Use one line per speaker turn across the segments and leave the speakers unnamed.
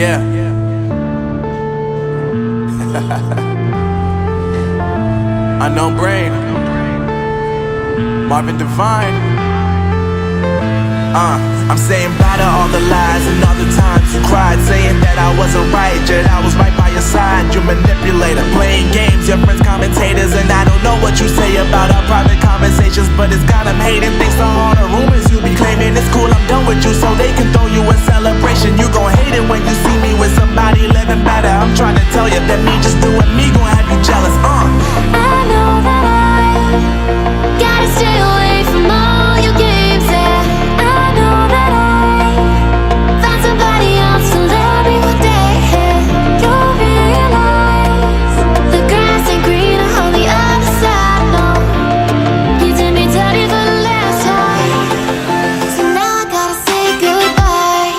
Yeah. Unknown Brain, Marvin Divine. I'm saying bye to all the lies and all the times you cried, saying that I wasn't right, yet I was right by your side. You manipulator, playing games, your friends commentators, and I don't know what you say about our private conversations, but it's got them hating. Thanks to all the rumors you be claiming. It's cool, I'm done with you, so they can throw you a celebration. You gon' hate it when you see me with somebody living better. I'm trying to tell you that me just doing me gon' have you jealous.
I know that I gotta stay away from all your games, yeah. I know that I found somebody else to love me one day, yeah. You'll realize the grass ain't greener on the other side, no. You did me dirty for the last time, so now I gotta say goodbye.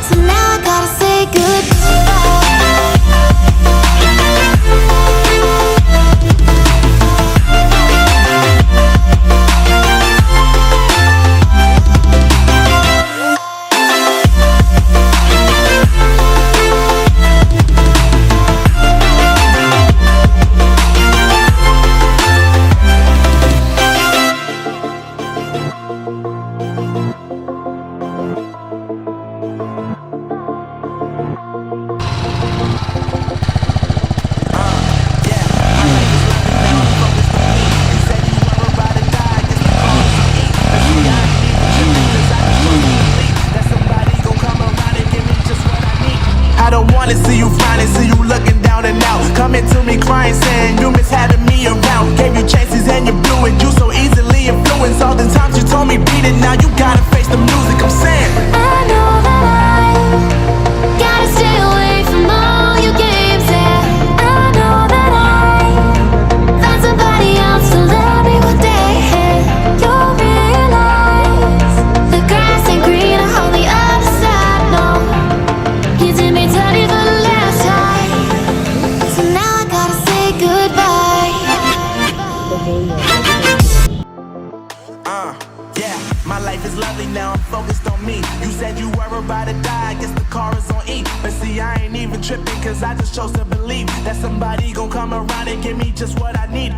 So now I gotta say
I don't wanna see you finally, see you looking down and out, coming to me crying, saying you miss having me around. Gave you chances and you blew it, you so easily influenced. All the times you told me beat it, now you gotta face the music. I'm saying
I know that I gotta stay away from all your games, yeah. I know that I found somebody else to love me one day, yeah. You'll realize the grass ain't greener on the other side, no. You did me dirty for the last time, so now I gotta say goodbye.
yeah, my life is lovely now, I'm focused on me. You said you were about to die, I guess the car is on E. But see, I ain't even tripping, cause I just chose to believe that somebody gon' come around and give me just what I need.